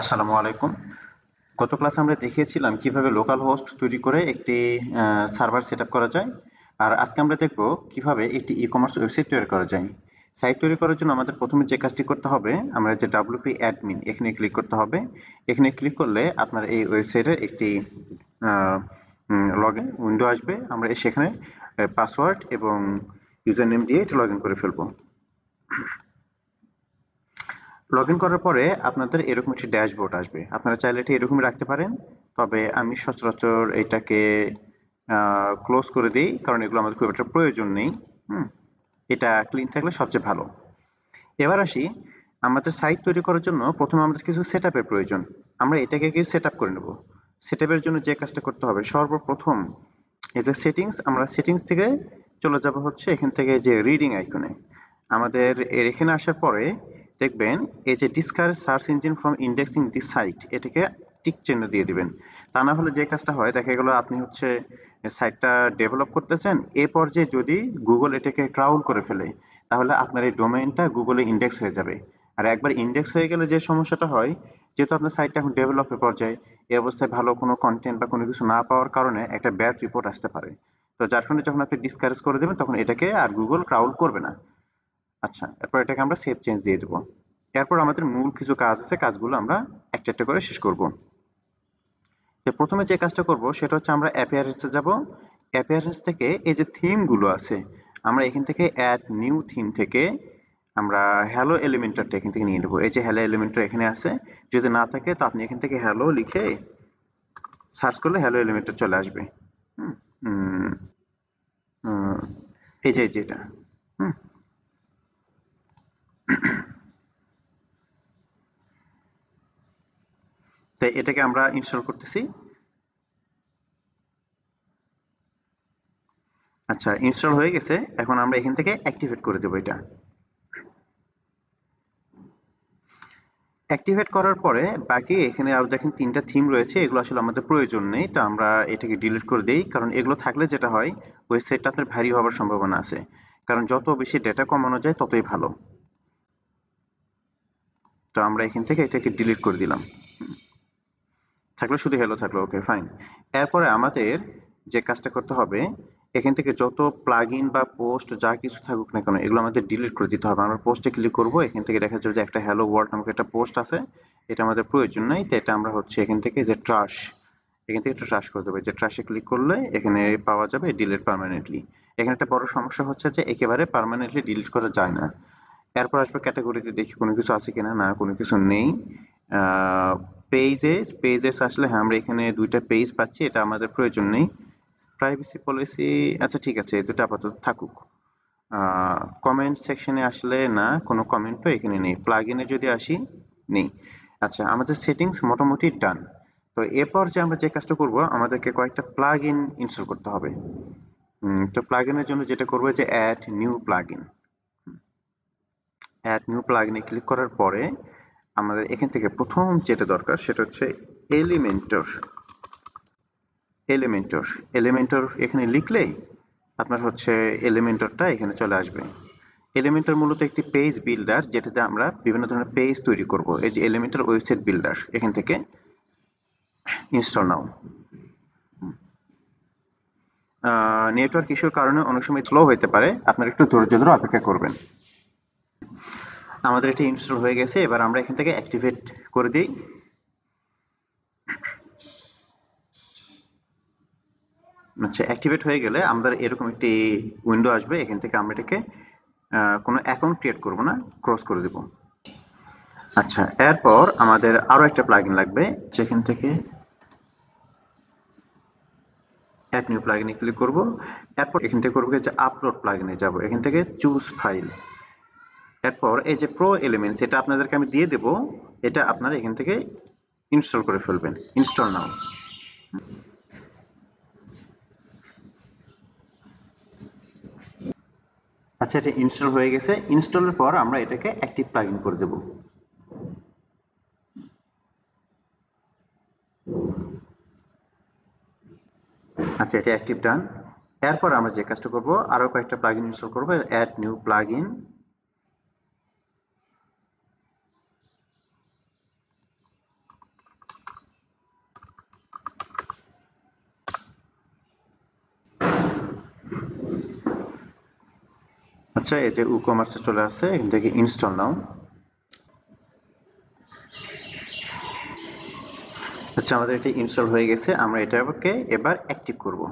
আসসালামু আলাইকুম। গত ক্লাসে আমরা দেখিয়েছিলাম কিভাবে লোকাল হোস্ট তৈরি করে একটি সার্ভার সেট আপ করা যায়। আর আজকে আমরা দেখব কিভাবে একটি ই কমার্স ওয়েবসাইট তৈরি করা যায়। সাইট তৈরি করার জন্য আমাদের প্রথমে যে কাজটি করতে হবে, আমরা যে ডাব্লিউপি অ্যাডমিন এখানে ক্লিক করতে হবে। এখানে ক্লিক করলে আপনার এই ওয়েবসাইটের একটি লগ ইন উইন্ডো আসবে। আমরা সেখানে পাসওয়ার্ড এবং ইউজার নেম দিয়ে এটা লগ ইন করে ফেলবো। লগ ইন করার পরে আপনাদের এরকম একটি ড্যাশবোর্ড আসবে। আপনারা চাইলে এটা এরকমই রাখতে পারেন, তবে আমি সচরাচর এটাকে ক্লোজ করে দিই, কারণ এগুলো আমাদের খুব একটা প্রয়োজন নেই। হুম, এটা ক্লিন থাকলে সবচেয়ে ভালো। এবার আসি, আমাদের সাইট তৈরি করার জন্য প্রথমে আমাদের কিছু সেট আপের প্রয়োজন। আমরা এটাকে কি সেট আপ করে নেব। সেট আপের জন্য যে কাজটা করতে হবে, সর্বপ্রথম এই যে সেটিংস, আমরা সেটিংস থেকে চলে যাব হচ্ছে এখান থেকে যে রিডিং আইকনে। আমাদের এখানে আসার পরে দেখবেন এই যে discourage search engine from indexing this site, এটাকে টিক চিহ্ন দিয়ে দিবেন। তা না হলে যে কাজটা হয়, দেখা গেল আপনি হচ্ছে সাইটটা ডেভেলপ করতেছেন, এ পর্যায়ে যদি গুগল এটাকে ক্রাউল করে ফেলে, তাহলে আপনার এই ডোমেইনটা গুগলে ইন্ডেক্স হয়ে যাবে। আর একবার ইন্ডেক্স হয়ে গেলে যে সমস্যাটা হয়, যেহেতু আপনার সাইটটা এখন ডেভেলপের পর্যায়ে, এই অবস্থায় ভালো কোনো কন্টেন্ট বা কোনো কিছু না পাওয়ার কারণে একটা ব্যাড রিপোর্ট আসতে পারে। তো যার কারণে যখন আপনি ডিসকারেজ করে দেবেন, তখন এটাকে আর গুগল ক্রাউল করবে না। আচ্ছা, এরপর এটাকে আমরা সেভ চেঞ্জ দিয়ে দেবো। এরপর আমাদের মূল কিছু কাজ আছে, কাজগুলো আমরা একটা একটা করে শেষ করব। তো প্রথমে যে কাজটা করব সেটা হচ্ছে আমরা অ্যাপিয়ারেন্সে যাব। অ্যাপিয়ারেন্স থেকে এই যে থিম গুলো আছে, আমরা এখান থেকে অ্যাড নিউ থিম থেকে আমরা হ্যালো এলিমেন্টারটা এখান থেকে নিয়ে নেবো। এই যে হ্যালো এলিমেন্টার এখানে আছে, যদি না থাকে তো আপনি এখান থেকে হ্যালো লিখে সার্চ করলে হ্যালো এলিমেন্টার চলে আসবে। হুম, উম, উম, এই যে এটা। হুম, তাই এটাকে আমরা ইনস্টল করতেছি। আচ্ছা, ইনস্টল হয়ে গেছে। এখন আমরা এখান থেকে অ্যাক্টিভেট করে দেবো এটা। অ্যাক্টিভেট করার পরে বাকি এখানে আরো দেখেন ৩টা থিম রয়েছে, এগুলো আসলে আমাদের প্রয়োজন নেই। তো আমরা এটাকে ডিলিট করে দেই, কারণ এগুলো থাকলে যেটা হয়, ওয়েবসাইটটা আপনার ভারী হওয়ার সম্ভাবনা আছে। কারণ যত বেশি ডেটা কমানো যায় ততই ভালো। তো আমরা এখান থেকে এটাকে ডিলিট করে দিলাম। থাকলে শুধু হেলো থাকলো, ওকে ফাইন। এরপরে আমাদের যে কাজটা করতে হবে, এখান থেকে যত প্লাগইন বা পোস্ট যা কিছু থাকুক না কেন, এগুলো আমাদের ডিলিট করে দিতে হবে। আমরা পোস্টে ক্লিক করব, এখান থেকে দেখা যাবে যে একটা হ্যালো ওয়ার্ল্ড নামক একটা পোস্ট আছে, এটা আমাদের প্রয়োজন নাই। তো এটা আমরা হচ্ছে এখান থেকে যে ট্রাশ, এখান থেকে একটা ট্রাশ করে দেবো। যে ট্রাশে ক্লিক করলে এখানে পাওয়া যাবে ডিলিট পার্মানেন্টলি। এখানে একটা বড় সমস্যা হচ্ছে যে একেবারে পার্মানেন্টলি ডিলিট করা যায় না। এরপর আসবে ক্যাটাগরিতে, দেখি কোনো কিছু আছে কিনা। না, কোনো কিছু নেই। পেজেস, পেজেস আসলে হ্যাঁ, আমরা এখানে ২টা পেজ পাচ্ছি, এটা আমাদের প্রয়োজন নেই। প্রাইভেসি পলিসি, আচ্ছা ঠিক আছে, এই দুটো আপাতত থাকুক। কমেন্ট সেকশনে আসলে না, কোনো কমেন্টও এখানে নেই। প্লাগ ইনে যদি আসি, নেই। আচ্ছা, আমাদের সেটিংস মোটামুটি ডান। তো এরপর যে আমরা যে কাজটা করব, আমাদেরকে কয়েকটা প্লাগ ইন ইনস্টল করতে হবে। তো প্লাগ ইনের জন্য যেটা করবো যে add new plugin. Add new প্লাগইনে ক্লিক করার পরে আমাদের এখান থেকে প্রথম যেটা দরকার সেটা হচ্ছে এলিমেন্টর। এলিমেন্টর, এলিমেন্টর এখানে লিখলেই আপনার হচ্ছে এলিমেন্টরটা এখানে চলে আসবে। এলিমেন্টর মূলত একটি পেজ বিল্ডার, যেটাতে আমরা বিভিন্ন ধরনের পেজ তৈরি করব। এই যে এলিমেন্টর ওয়েবসাইট বিল্ডার, এখান থেকে ইনস্টল নাও। নেটওয়ার্ক ইস্যুর কারণে অনেক সময় স্লো হতে পারে, আপনারা একটু ধৈর্য ধরে অপেক্ষা করবেন। আমাদের এটি ইনস্টল হয়ে গেছে, এবার আমরা এখান থেকে অ্যাক্টিভেট করে দিই। আচ্ছা, অ্যাক্টিভেট হয়ে গেলে আমাদের এরকম একটি উইন্ডো আসবে। এখান থেকে আমরা এটাকে কোনো অ্যাকাউন্ট ক্রিয়েট করব না, ক্রস করে দেব। আচ্ছা, এরপর আমাদের আরো একটা প্লাগইন লাগবে, যেখান থেকে অ্যাড নিউ প্লাগইনে ক্লিক করব। এরপর এখান থেকে করবো যে আপলোড প্লাগইনে যাব, এখান থেকে চুজ ফাইল। এরপর এই যে প্রো এলিমেন্টস, এটা আপনাদেরকে আমি দিয়ে দেব, এটা আপনারা এখান থেকে ইনস্টল করে ফেলবেন। ইনস্টল নাও। আচ্ছা, এটা ইনস্টল হয়ে গেছে। ইনস্টলের পর আমরা এটাকে অ্যাক্টিভ প্লাগইন করে দেব। আচ্ছা, এটা অ্যাক্টিভ ডান। এরপর আমরা যে কাজটা করব, আরো কয়েকটা প্লাগইন ইনস্টল করব। Add new plugin. আচ্ছা, এই যে WooCommerce চলে আসছে, এখান থেকে ইনস্টল নাও। আচ্ছা, আমাদের এটি ইনস্টল হয়ে গেছে, আমরা এটাকে এবার অ্যাক্টিভ করব।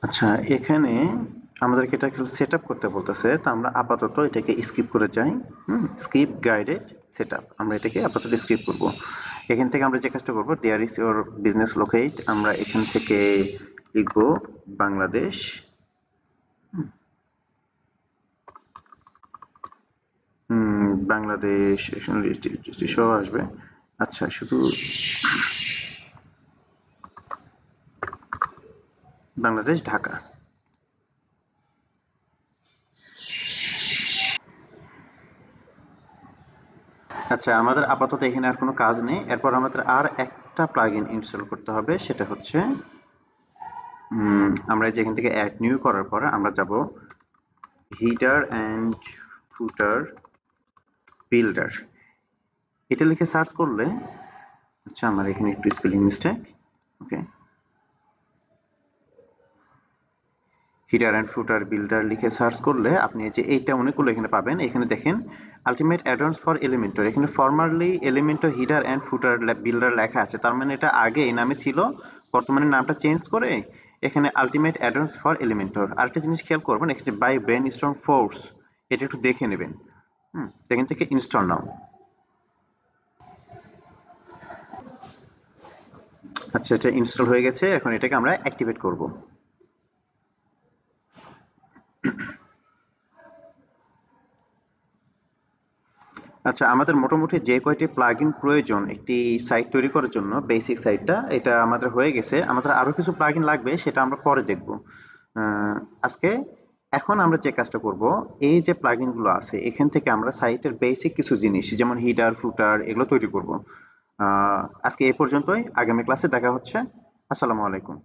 আচ্ছা, এখানে আমাদেরকে এটা একটু সেট আপ করতে বলতেছে, তো আমরা আপাতত এটাকে স্কিপ করে যাই। স্কিপ গাইডেড সেট আপ, আমরা এটাকে আপাতত স্কিপ করব। এখান থেকে আমরা যে কাজটা করবো, there is your business locate, আমরা এখান থেকে লিখবো বাংলাদেশ। বাংলাদেশ সহ আসবে। আচ্ছা, শুধু বাংলাদেশ ঢাকা। আচ্ছা, আমাদের আপাতত এখানে আর কোনো কাজ নেই। এরপর আমাদের আর একটা প্লাগইন ইনস্টল করতে হবে, সেটা হচ্ছে আমরা যেখান থেকে অ্যাড নিউ করার পরে আমরা যাব হিডার অ্যান্ড ফুটার বিল্ডার, এটা লিখে সার্চ করলে, আচ্ছা আমার এখানে একটু spelling mistake, okay, header and footer builder লিখে সার্চ করলে আপনি এই যে এইটা অনেকগুলো এখানে পাবেন। এখানে দেখেন আলটিমেট অ্যাডভান্স ফর এলিমেন্টর, এখানে formerly Elementor header and footer builder লেখা আছে, তার মানে এটা আগে এই নামে ছিল, বর্তমানে নামটা চেঞ্জ করে এখানে আলটিমেট অ্যাডভান্স ফর এলিমেন্টর। আরেকটা জিনিস খেয়াল করবেন, এখানে বাই ব্রেন স্ট্রং ফোর্স, এটা একটু দেখে নেবেন। এখান থেকে ইনস্টল নাও। আচ্ছা, এটা ইনস্টল হয়ে গেছে, এখন এটাকে আমরা অ্যাক্টিভেট করব। আচ্ছা, আমাদের মোটামুটি যে কয়টি প্লাগইন প্রয়োজন একটি সাইট তৈরি করার জন্য, বেসিক সাইটটা এটা আমাদের হয়ে গেছে। আমাদের আরো কিছু প্লাগইন লাগবে, সেটা আমরা পরে দেখব। আহ, আজকে এখন আমরা যে কাজটা করব, এই যে প্লাগইন গুলো আছে এখান থেকে আমরা সাইটের বেসিক কিছু জিনিস যেমন হিডার ফুটার এগুলো তৈরি করব। আজকে এই পর্যন্তই, আগামী ক্লাসে দেখা হচ্ছে। আসসালামু আলাইকুম।